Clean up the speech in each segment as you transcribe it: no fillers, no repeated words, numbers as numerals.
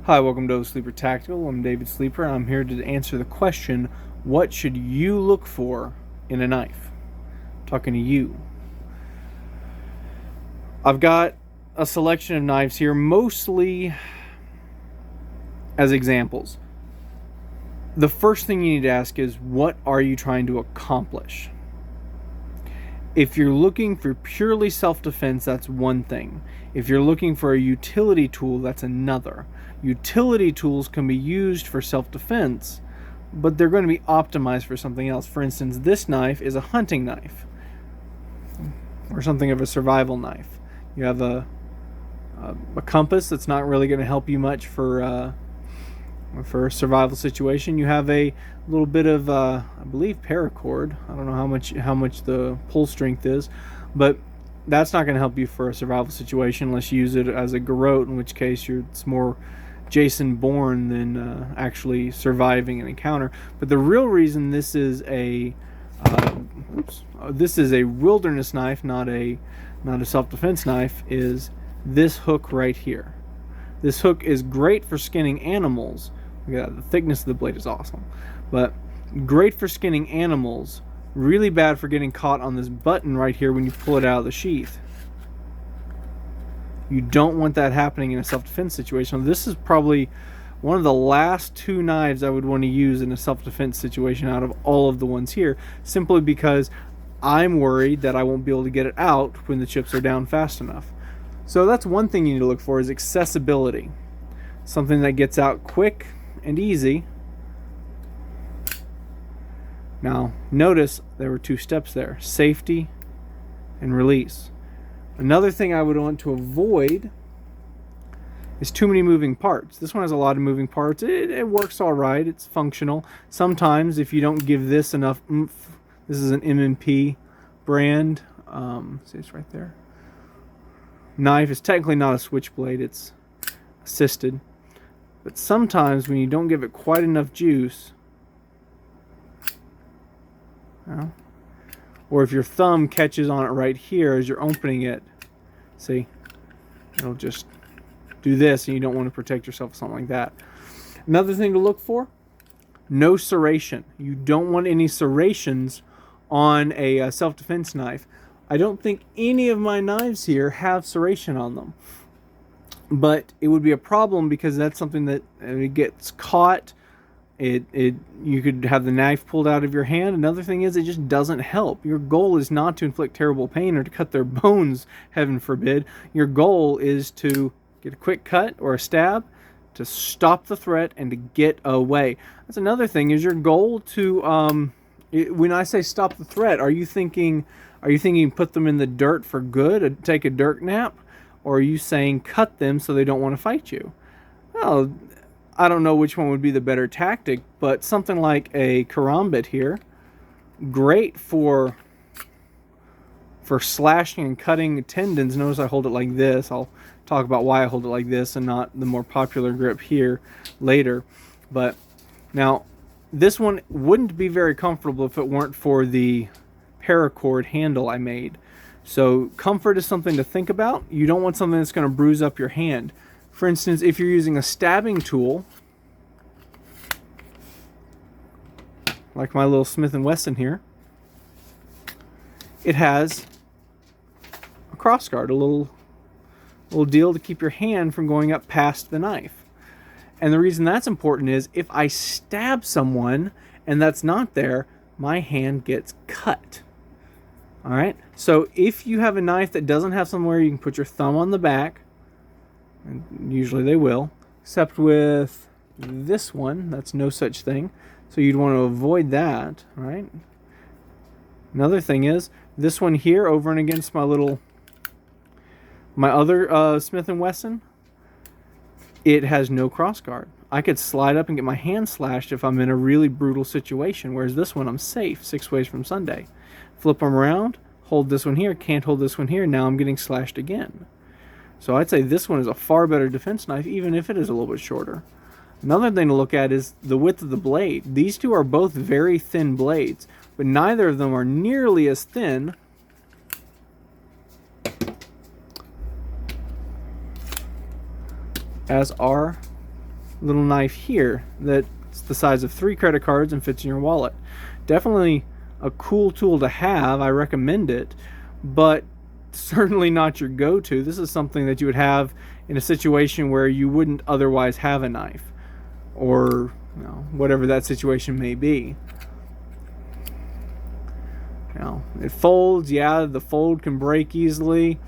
Hi, welcome to Sleeper Tactical. I'm David Sleeper, and I'm here to answer the question, what should you look for in a knife? I'm talking to you. I've got a selection of knives here, mostly as examples. The first thing you need to ask is, what are you trying to accomplish? If you're looking for purely self-defense, that's one thing. If you're looking for a utility tool, that's another. Utility tools can be used for self-defense, but they're going to be optimized for something else. For instance, this knife is a hunting knife, or something of a survival knife. You have a compass that's not really going to help you much for a survival situation. You have a little bit of I believe paracord. I don't know how much the pull strength is, but that's not going to help you for a survival situation unless you use it as a garrote, in which case it's more Jason Bourne than actually surviving an encounter. But the real reason this is a wilderness knife, not a self-defense knife, is this hook right here. This hook is great for skinning animals. Yeah, the thickness of the blade is awesome, but great for skinning animals. Really bad for getting caught on this button right here when you pull it out of the sheath. You don't want that happening in a self-defense situation. This is probably one of the last two knives I would want to use in a self-defense situation out of all of the ones here, simply because I'm worried that I won't be able to get it out when the chips are down fast enough. So that's one thing you need to look for, is accessibility. Something that gets out quick and easy. Now, notice there were two steps there: safety and release. Another thing I would want to avoid is too many moving parts. This one has a lot of moving parts. It works all right. It's functional. Sometimes if you don't give this enough oomph, this is an M&P brand. See, it's right there. Knife is technically not a switchblade. It's assisted. But sometimes when you don't give it quite enough juice, or if your thumb catches on it right here as you're opening it, see, it'll just do this, and you don't want to protect yourself with something like that. Another thing to look for, no serration. You don't want any serrations on a self-defense knife. I don't think any of my knives here have serration on them, but it would be a problem because that's something that it gets caught. You could have the knife pulled out of your hand. Another thing is, it just doesn't help. Your goal is not to inflict terrible pain or to cut their bones, heaven forbid. Your goal is to get a quick cut or a stab, to stop the threat and to get away. That's another thing, is your goal to when I say stop the threat, are you thinking put them in the dirt for good, take a dirt nap, or are you saying cut them so they don't want to fight you? Well, I don't know which one would be the better tactic, but something like a karambit here, great for slashing and cutting tendons. Notice I hold it like this. I'll talk about why I hold it like this and not the more popular grip here later. But now, this one wouldn't be very comfortable if it weren't for the paracord handle I made. So comfort is something to think about. You don't want something that's going to bruise up your hand. For instance, if you're using a stabbing tool, like my little Smith & Wesson here, it has a crossguard, a little deal to keep your hand from going up past the knife. And the reason that's important is, if I stab someone and that's not there, my hand gets cut. All right? So if you have a knife that doesn't have somewhere you can put your thumb on the back, and usually they will, except with this one, that's no such thing. So you'd want to avoid that, right? Another thing is, this one here over and against my other Smith & Wesson, it has no crossguard. I could slide up and get my hand slashed if I'm in a really brutal situation, whereas this one I'm safe 6 ways from Sunday. Flip them around, hold this one here, can't hold this one here, now I'm getting slashed again. So I'd say this one is a far better defense knife, even if it is a little bit shorter. Another thing to look at is the width of the blade. These two are both very thin blades, but neither of them are nearly as thin as are little knife here that's the size of 3 credit cards and fits in your wallet. Definitely a cool tool to have. I recommend it, but certainly not your go-to. This is something that you would have in a situation where you wouldn't otherwise have a knife, or whatever that situation may be. It folds. Yeah, the fold can break easily.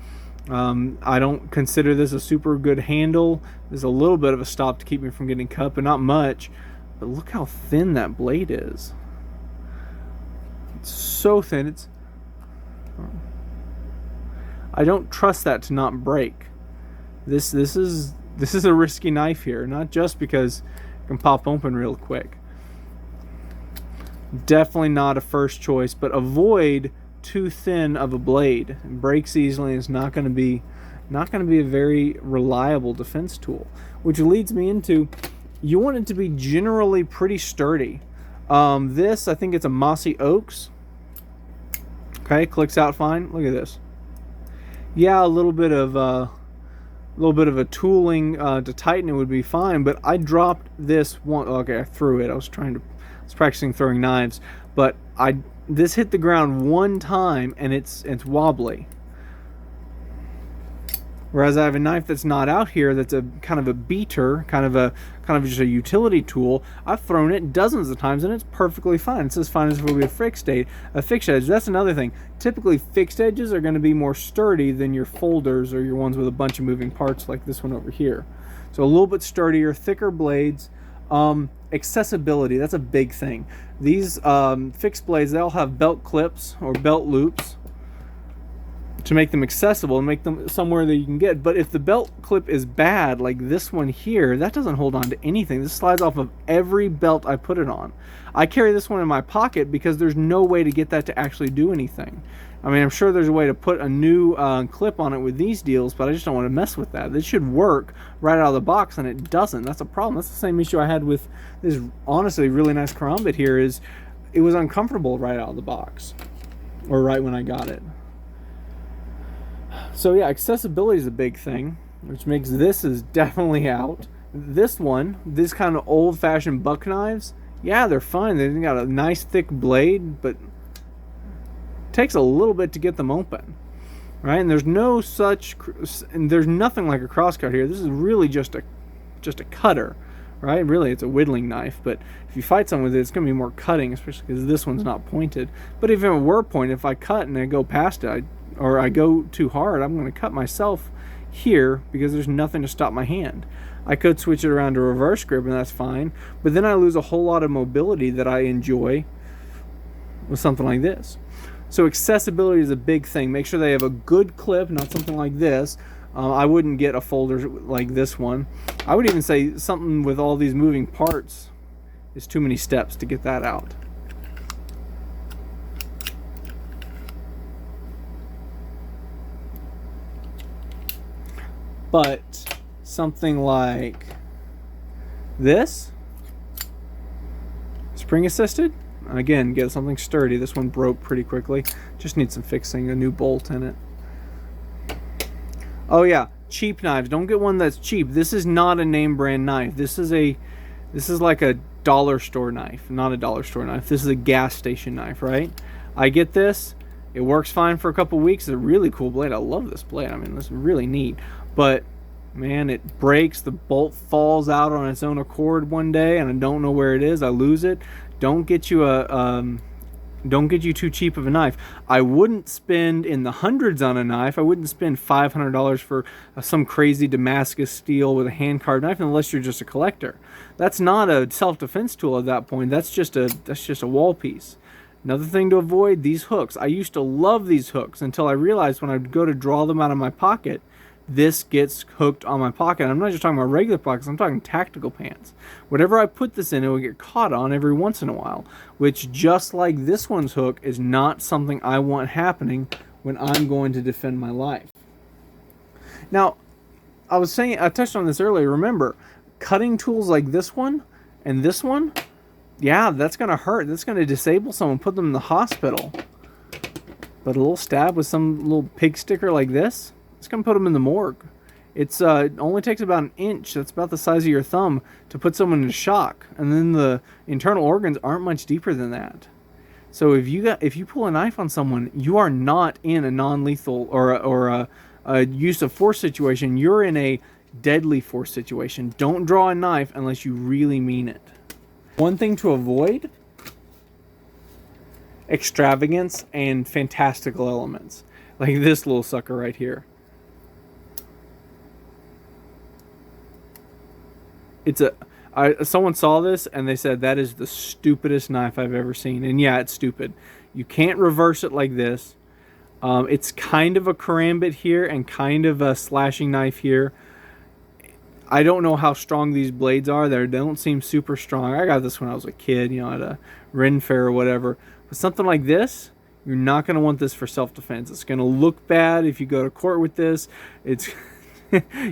I don't consider this a super good handle. There's a little bit of a stop to keep me from getting cut, but not much. But look how thin that blade is. It's so thin. I don't trust that to not break. This is a risky knife here, not just because it can pop open real quick. Definitely not a first choice, but avoid too thin of a blade. It breaks easily and it's not going to be a very reliable defense tool. Which leads me into, you want it to be generally pretty sturdy. This, I think it's a mossy oaks. Okay, clicks out fine. Look at this. Yeah, a little bit of a tooling to tighten it would be fine, but I dropped this one. Okay, I threw it. I was practicing throwing knives, but this hit the ground one time and it's wobbly. Whereas I have a knife that's not out here, that's a kind of a beater, kind of just a utility tool. I've thrown it dozens of times and it's perfectly fine. It's as fine as if it would be a fixed edge. That's another thing. Typically fixed edges are going to be more sturdy than your folders or your ones with a bunch of moving parts like this one over here. So a little bit sturdier, thicker blades. Accessibility, that's a big thing. These fixed blades, they all have belt clips or belt loops to make them accessible and make them somewhere that you can get. But if the belt clip is bad, like this one here, that doesn't hold on to anything. This slides off of every belt I put it on. I carry this one in my pocket because there's no way to get that to actually do anything. I mean, I'm sure there's a way to put a new clip on it with these deals, but I just don't want to mess with that. This should work right out of the box, and it doesn't. That's a problem. That's the same issue I had with this honestly really nice karambit here, is it was uncomfortable right out of the box, or right when I got it. So yeah, accessibility is a big thing, which makes this is definitely out. This one, this kind of old-fashioned buck knives, yeah, they're fine. They've got a nice thick blade, but it takes a little bit to get them open, right? And there's nothing like a crosscut here. This is really just a cutter, right? Really, it's a whittling knife, but if you fight someone with it, it's going to be more cutting, especially because this one's not pointed. But if it were pointed, if I cut and I go past it, or I go too hard, I'm going to cut myself here because there's nothing to stop my hand. I could switch it around to reverse grip and that's fine, but then I lose a whole lot of mobility that I enjoy with something like this. So accessibility is a big thing. Make sure they have a good clip, not something like this. I wouldn't get a folder like this one. I would even say something with all these moving parts is too many steps to get that out. But something like this, spring assisted, again, get something sturdy. This one broke pretty quickly. Just needs some fixing, a new bolt in it. Oh yeah, cheap knives. Don't get one that's cheap. This is not a name brand knife. This is like a dollar store knife, not a dollar store knife. This is a gas station knife, right? I get this. It works fine for a couple weeks. It's a really cool blade. I love this blade. I mean, this is really neat. But man, it breaks. The bolt falls out on its own accord one day, and I don't know where it is. I lose it. Don't get you too cheap of a knife. I wouldn't spend in the hundreds on a knife. I wouldn't spend $500 for some crazy Damascus steel with a hand carved knife unless you're just a collector. That's not a self-defense tool at that point. That's just a wall piece. Another thing to avoid, these hooks. I used to love these hooks until I realized when I would go to draw them out of my pocket, this gets hooked on my pocket. I'm not just talking about regular pockets, I'm talking tactical pants. Whatever I put this in, it will get caught on every once in a while, which, just like this one's hook, is not something I want happening when I'm going to defend my life. Now, I touched on this earlier. Remember, cutting tools like this one and this one, yeah, that's going to hurt. That's going to disable someone, put them in the hospital. But a little stab with some little pig sticker like this, it's going to put them in the morgue. It only takes about an inch, that's about the size of your thumb, to put someone in shock. And then the internal organs aren't much deeper than that. So if you pull a knife on someone, you are not in a non-lethal or a use of force situation. You're in a deadly force situation. Don't draw a knife unless you really mean it. One thing to avoid: extravagance and fantastical elements, like this little sucker right here. Someone saw this and they said that is the stupidest knife I've ever seen. And yeah, it's stupid. You can't reverse it like this. It's kind of a karambit here and kind of a slashing knife here. I don't know how strong these blades are. They don't seem super strong. I got this when I was a kid, you know, at a Ren fair or whatever. But something like this, you're not going to want this for self-defense. It's going to look bad if you go to court with this. It's...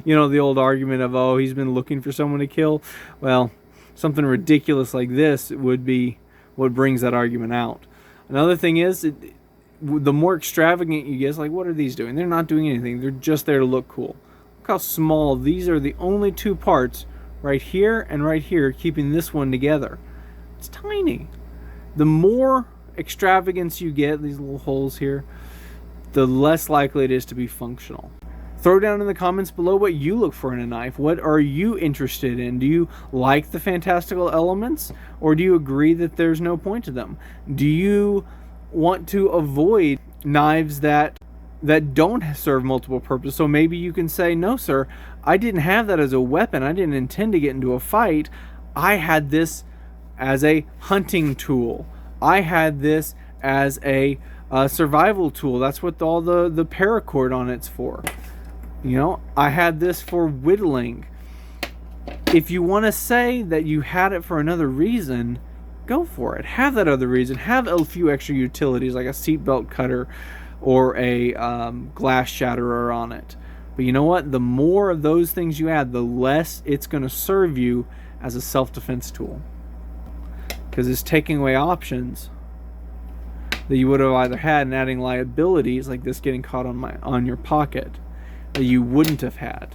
you know, the old argument of, oh, he's been looking for someone to kill. Well, something ridiculous like this would be what brings that argument out. Another thing is, the more extravagant you get, it's like, what are these doing? They're not doing anything. They're just there to look cool. Look how small. These are the only two parts, right here and right here, keeping this one together. It's tiny. The more extravagance you get, these little holes here, the less likely it is to be functional. Throw down in the comments below what you look for in a knife. What are you interested in? Do you like the fantastical elements, or do you agree that there's no point to them? Do you want to avoid knives that don't serve multiple purposes? So maybe you can say, no sir, I didn't have that as a weapon. I didn't intend to get into a fight. I had this as a hunting tool. I had this as a survival tool. That's what all the paracord on it's for. You know, I had this for whittling. If you want to say that you had it for another reason, go for it. Have that other reason. Have a few extra utilities like a seatbelt cutter or a glass shatterer on it. But you know what? The more of those things you add, the less it's going to serve you as a self-defense tool. Because it's taking away options that you would have either had and adding liabilities like this getting caught on your pocket that you wouldn't have had.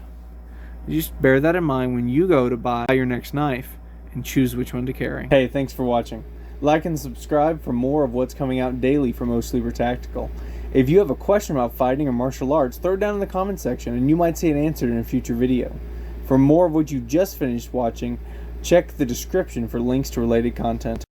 You just bear that in mind when you go to buy your next knife and choose which one to carry. Hey, thanks for watching. Like and subscribe for more of what's coming out daily from O Sleeper Tactical. If you have a question about fighting or martial arts, throw it down in the comment section and you might see it answered in a future video. For more of what you just finished watching, check the description for links to related content.